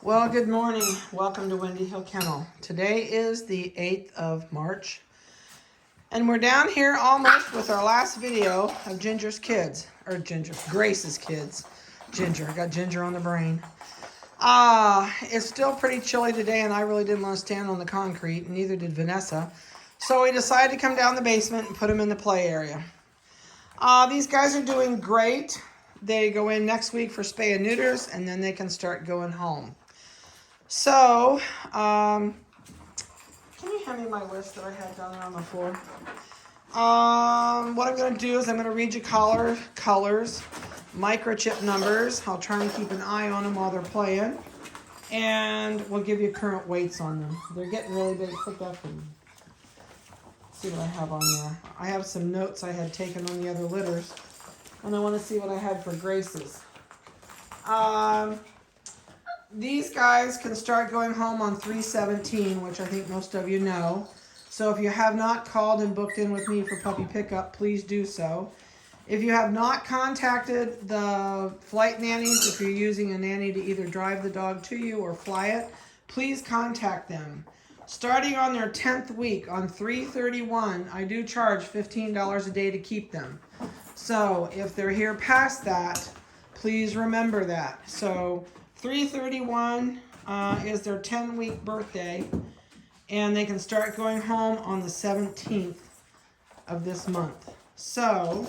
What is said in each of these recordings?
Well, good morning. Welcome to Windy Hill Kennel. Today is the 8th of March, and we're down here almost with our last video of Ginger's kids, or Grace's kids. Ginger, I got Ginger on the brain. It's still pretty chilly today, and I really didn't want to stand on the concrete, and neither did Vanessa. So we decided to come down the basement and put them in the play area. These guys are doing great. They go in next week for spay and neuters, and then they can start going home. So, can you hand me my list that I had down there on the floor? What I'm going to do is I'm going to read you colors, microchip numbers. I'll try and keep an eye on them while they're playing. And we'll give you current weights on them. They're getting really big. Put that for me. See what I have on there. I have some notes I had taken on the other litters. And I want to see what I had for Grace's. These guys can start going home on 3/17, which I think most of you know. So if you have not called and booked in with me for puppy pickup, please do so. If you have not contacted the flight nannies, if you're using a nanny to either drive the dog to you or fly it, please contact them. Starting on their 10th week, on 3/31, I do charge $15 a day to keep them. So if they're here past that, please remember that. So 3/31 is their 10-week birthday, and they can start going home on the 17th of this month. So,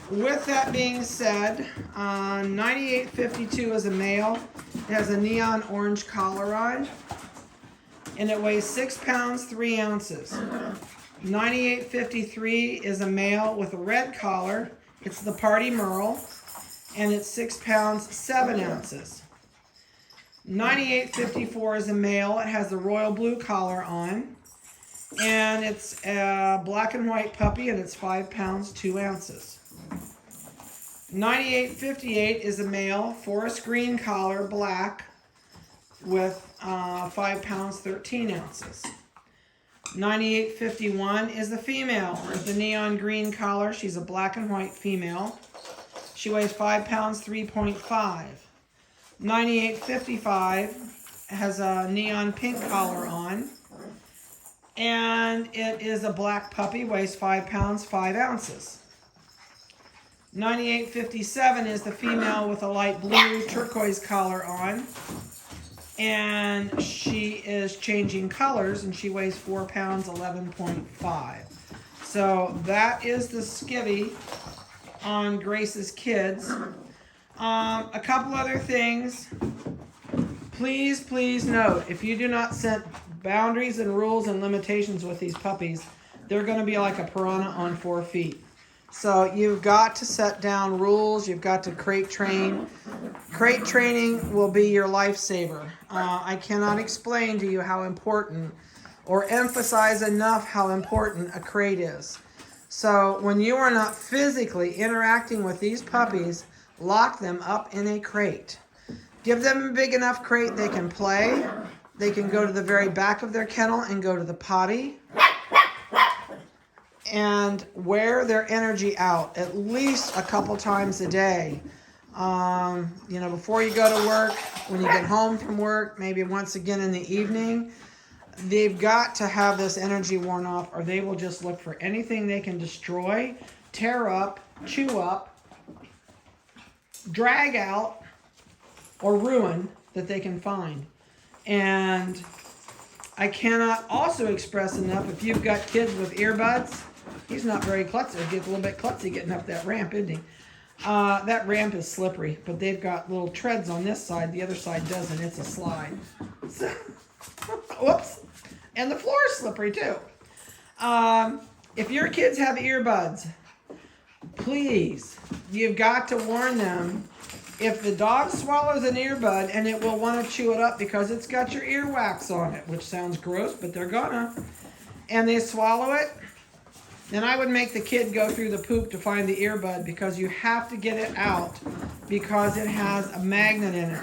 with that being said, 9852 is a male. It has a neon orange collar on, and it weighs 6 pounds, 3 ounces. 9853 is a male with a red collar. It's the Party Merle, and it's 6 pounds, 7 ounces. 9854 is a male. It has the royal blue collar on, and it's a black and white puppy, and it's 5 pounds, 2 ounces. 9858 is a male, forest green collar, black, with 5 pounds, 13 ounces. 9851 is a female with the neon green collar. She's a black and white female. She weighs 5 pounds, 3.5. 9855 has a neon pink collar on, and it is a black puppy, weighs 5 pounds, 5 ounces. 9857 is the female with a light blue turquoise collar on, and she is changing colors, and she weighs 4 pounds, 11.5. So that is the skivvy on Grace's kids. A couple other things. Please note, if you do not set boundaries and rules and limitations with these puppies, they're going to be like a piranha on 4 feet. So you've got to set down rules. You've got to crate train. Crate training will be your lifesaver. I cannot explain to you how important or emphasize enough how important a crate is. So when you are not physically interacting with these puppies, lock them up in a crate. Give them a big enough crate they can play. They can go to the very back of their kennel and go to the potty. And wear their energy out at least a couple times a day. Before you go to work, when you get home from work, maybe once again in the evening. They've got to have this energy worn off, or they will just look for anything they can destroy, tear up, chew up, drag out, or ruin that they can find. And I cannot also express enough, if you've got kids with earbuds, he's not very klutzy. He gets a little bit klutzy getting up that ramp, isn't he? That ramp is slippery, but they've got little treads on this side. The other side doesn't. It's a slide. So, whoops. And the floor is slippery too. If your kids have earbuds, please, you've got to warn them. If the dog swallows an earbud, and it will want to chew it up because it's got your earwax on it, which sounds gross, but they're gonna, and they swallow it, then I would make the kid go through the poop to find the earbud, because you have to get it out because it has a magnet in it.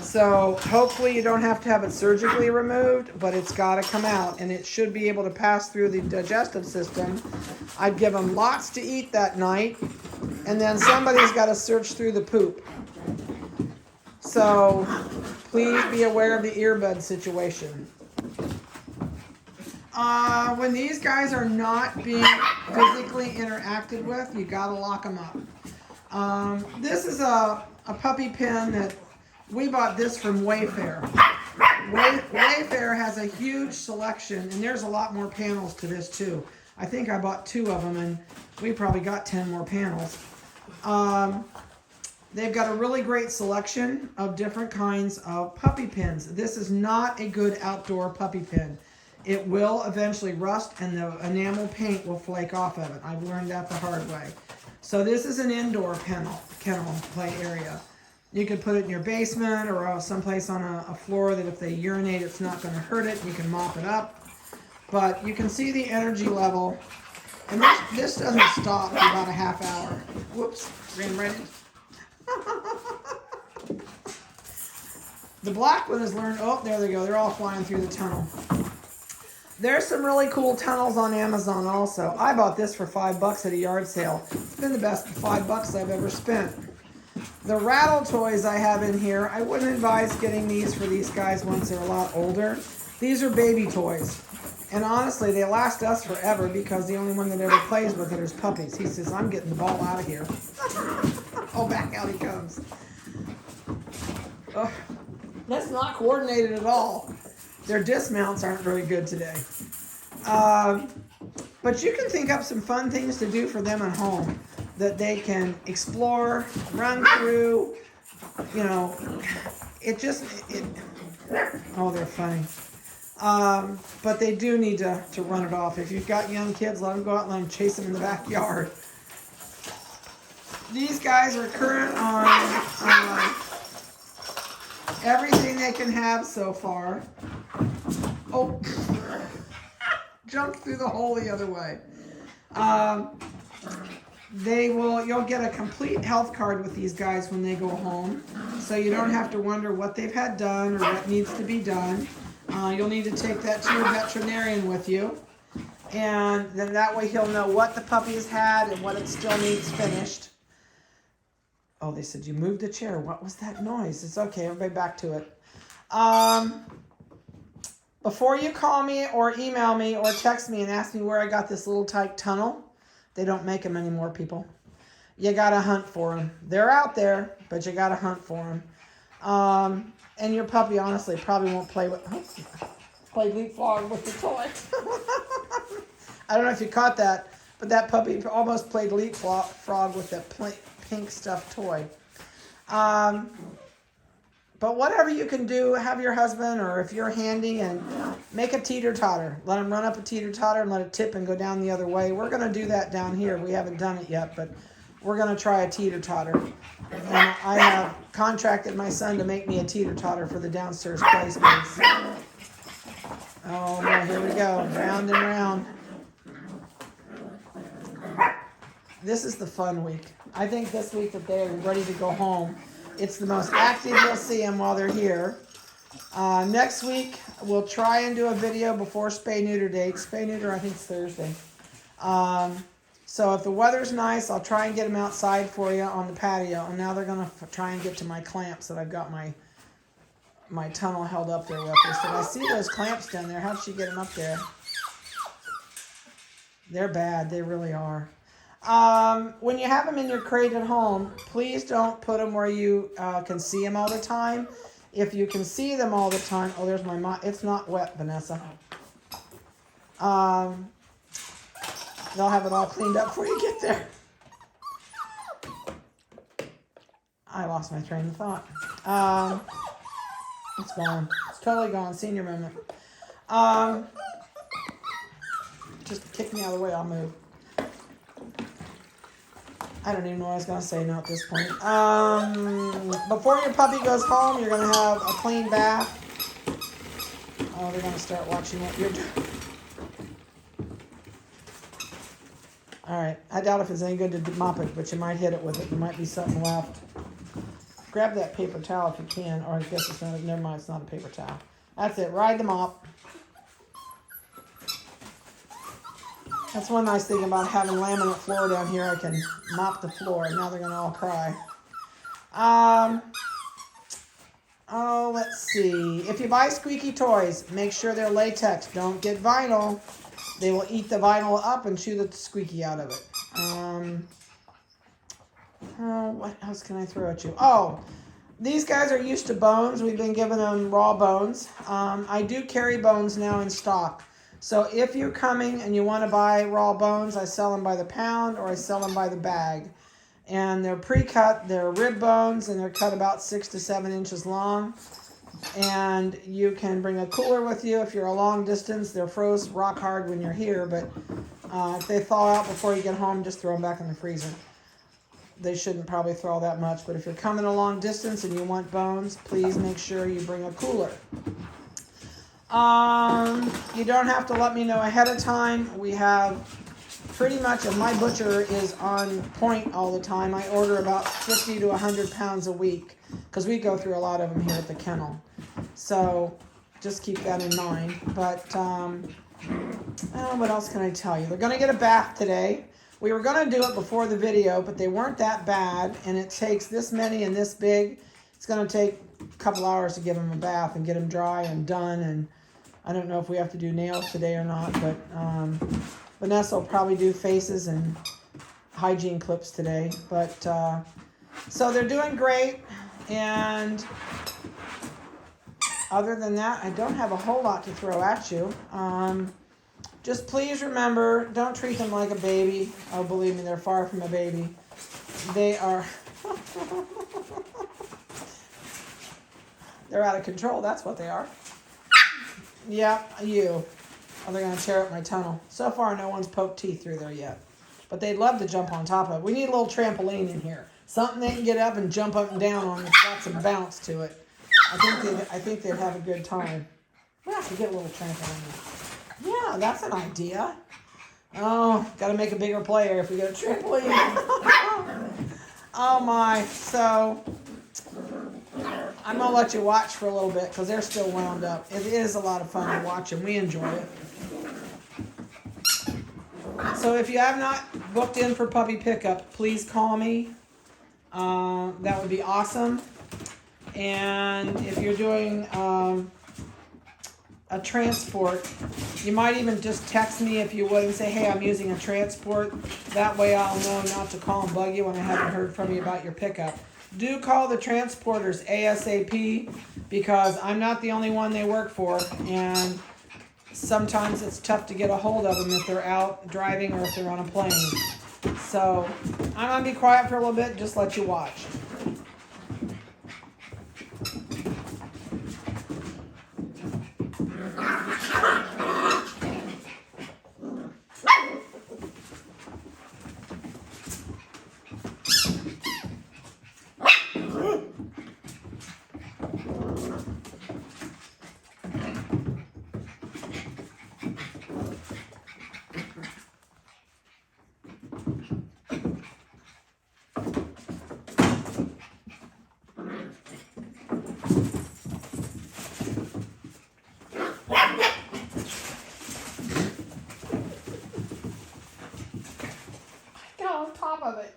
So hopefully you don't have to have it surgically removed, but it's got to come out, and it should be able to pass through the digestive system. I'd give them lots to eat that night, and then somebody's got to search through the poop. So please be aware of the earbud situation. When these guys are not being physically interacted with, you gotta lock them up. This is a puppy pen that we bought this from Wayfair. Wayfair has a huge selection, and there's a lot more panels to this too. I think I bought 2 of them, and we probably got 10 more panels. They've got a really great selection of different kinds of puppy pens. This is not a good outdoor puppy pen. It will eventually rust, and the enamel paint will flake off of it. I've learned that the hard way. So this is an indoor kennel play area. You could put it in your basement or someplace on a floor that if they urinate, it's not going to hurt it. You can mop it up. But you can see the energy level. And this doesn't stop for about a half hour. Whoops, ran right in. The black one has learned, oh, there they go. They're all flying through the tunnel. There's some really cool tunnels on Amazon also. I bought this for $5 at a yard sale. It's been the best $5 I've ever spent. The rattle toys I have in here, I wouldn't advise getting these for these guys once they're a lot older. These are baby toys. And honestly, they last us forever because the only one that ever plays with it is Puppies. He says, I'm getting the ball out of here. Oh, back out he comes. Oh, that's not coordinated at all. Their dismounts aren't very good today. But you can think up some fun things to do for them at home that they can explore, run through, you know, oh, they're funny. But they do need to run it off. If you've got young kids, let them go out and let them chase them in the backyard. These guys are current on everything they can have so far. Oh, jumped through the hole the other way. You'll get a complete health card with these guys when they go home. So you don't have to wonder what they've had done or what needs to be done. You'll need to take that to your veterinarian with you. And then that way he'll know what the puppy's had and what it still needs finished. Oh, they said you moved the chair. What was that noise? It's okay. Everybody back to it. Before you call me or email me or text me and ask me where I got this little tight tunnel, they don't make them anymore, people. You got to hunt for them. They're out there, but you got to hunt for them. And your puppy, honestly, probably won't play leapfrog with the toy. I don't know if you caught that, but that puppy almost played leapfrog with that pink stuffed toy. But whatever you can do, have your husband, or if you're handy, and make a teeter-totter. Let him run up a teeter-totter and let it tip and go down the other way. We're going to do that down here. We haven't done it yet, but we're going to try a teeter-totter. And I have contracted my son to make me a teeter-totter for the downstairs play space. Oh, no, here we go. Round and round. This is the fun week. I think this week that they're ready to go home, it's the most active you'll see them while they're here. Next week, we'll try and do a video before spay-neuter date. Spay-neuter, I think, is Thursday. So if the weather's nice, I'll try and get them outside for you on the patio. And now they're going to try and get to my clamps that I've got my tunnel held up there with. They said, I see those clamps down there. How'd she get them up there? They're bad. They really are. When you have them in your crate at home, please don't put them where you can see them all the time. If you can see them all the time, oh, there's my it's not wet, Vanessa. They'll have it all cleaned up before you get there. I lost my train of thought. It's gone. It's totally gone. Senior moment. Just kick me out of the way. I'll move. I don't even know what I was going to say now at this point. Before your puppy goes home, you're going to have a clean bath. Oh, they're going to start watching what you're doing. All right. I doubt if it's any good to mop it, but you might hit it with it. There might be something left. Grab that paper towel if you can, or I guess it's not. Never mind, it's not a paper towel. That's it. Ride the mop. That's one nice thing about having laminate floor down here. I can mop the floor. Now they're going to all cry. Oh, let's see. If you buy squeaky toys, make sure they're latex. Don't get vinyl. They will eat the vinyl up and chew the squeaky out of it. Oh, what else can I throw at you? Oh, these guys are used to bones. We've been giving them raw bones. I do carry bones now in stock. So if you're coming and you want to buy raw bones, I sell them by the pound or I sell them by the bag. And they're pre-cut, they're rib bones, and they're cut about 6 to 7 inches long. And you can bring a cooler with you if you're a long distance. They're froze rock hard when you're here, but if they thaw out before you get home, just throw them back in the freezer. They shouldn't probably throw that much, but if you're coming a long distance and you want bones, please make sure you bring a cooler. You don't have to let me know ahead of time. We have pretty much, and my butcher is on point all the time. I order about 50 to 100 pounds a week because we go through a lot of them here at the kennel. So just keep that in mind. But what else can I tell you? They're going to get a bath today. We were going to do it before the video, but they weren't that bad, and it takes this many and this big. It's going to take a couple hours to give them a bath and get them dry and done, and I don't know if we have to do nails today or not, but Vanessa will probably do faces and hygiene clips today. But so they're doing great, and other than that, I don't have a whole lot to throw at you. Just please remember, don't treat them like a baby. Oh, believe me, they're far from a baby. They are, they're out of control. That's what they are. Yeah, you. Oh, they're going to tear up my tunnel. So far, no one's poked teeth through there yet. But they'd love to jump on top of it. We need a little trampoline in here. Something they can get up and jump up and down on that's got some bounce to it. I think they'd have a good time. We'll have to get a little trampoline. Yeah, that's an idea. Oh, got to make a bigger player if we get a trampoline. Oh my. So I'm going to let you watch for a little bit because they're still wound up. It is a lot of fun to watch and we enjoy it. So if you have not booked in for puppy pickup, please call me. That would be awesome. And if you're doing a transport, you might even just text me if you would and say, hey, I'm using a transport. That way I'll know not to call and bug you when I haven't heard from you about your pickup. Do call the transporters ASAP because I'm not the only one they work for, and sometimes it's tough to get a hold of them if they're out driving or if they're on a plane. So I'm going to be quiet for a little bit, just let you watch. On top of it.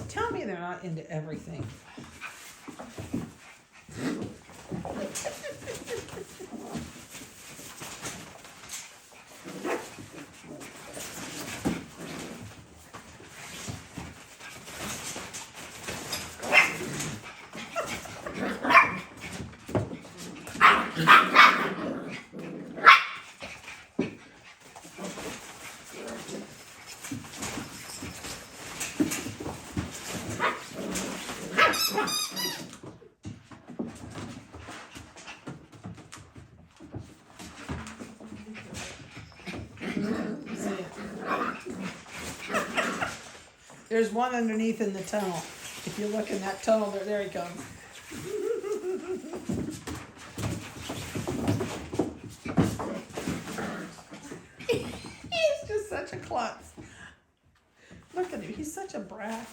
Tell me they're not into everything. See. There's one underneath in the tunnel. If you look in that tunnel, there he comes. He's just such a klutz. Look at him. He's such a brat.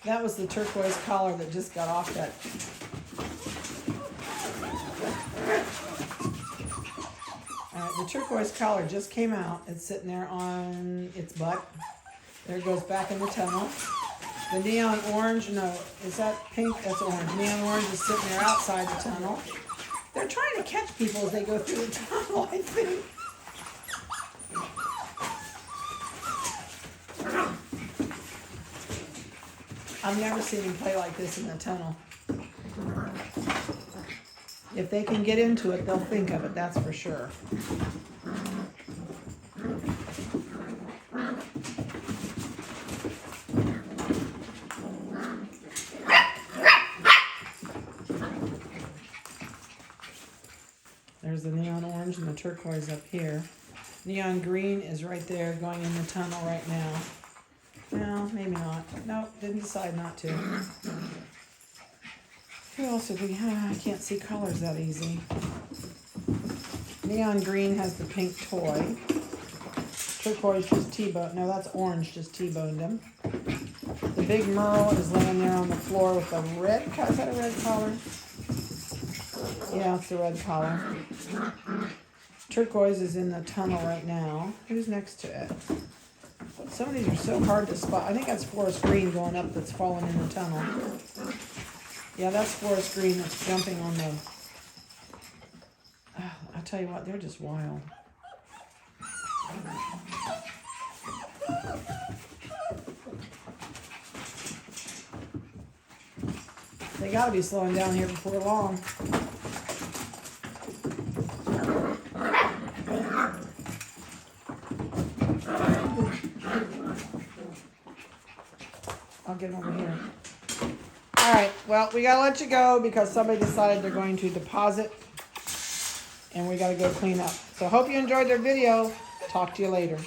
That was the turquoise collar that just got off that. All right, the turquoise collar just came out. It's sitting there on its butt. There it goes back in the tunnel. The neon orange, no, is that pink? That's orange. Neon orange is sitting there outside the tunnel. They're trying to catch people as they go through the tunnel, I think. I've never seen him play like this in the tunnel. If they can get into it, they'll think of it, that's for sure. There's the neon orange and the turquoise up here. Neon green is right there going in the tunnel right now. No, maybe not. Nope, didn't decide not to. Who else did we have? I can't see colors that easy. Neon green has the pink toy. Turquoise just T-boned. No, that's orange, just T-boned him. The big Merle is laying there on the floor with a red, is that a red collar? Yeah, it's the red collar. Turquoise is in the tunnel right now. Who's next to it? Some of these are so hard to spot. I think that's forest green going up that's falling in the tunnel. Yeah, that's forest green that's jumping on the... I'll tell you what, they're just wild. They gotta be slowing down here before long. I'll get them over here. All right, well, we gotta let you go because somebody decided they're going to deposit and we gotta go clean up. So hope you enjoyed their video. Talk to you later.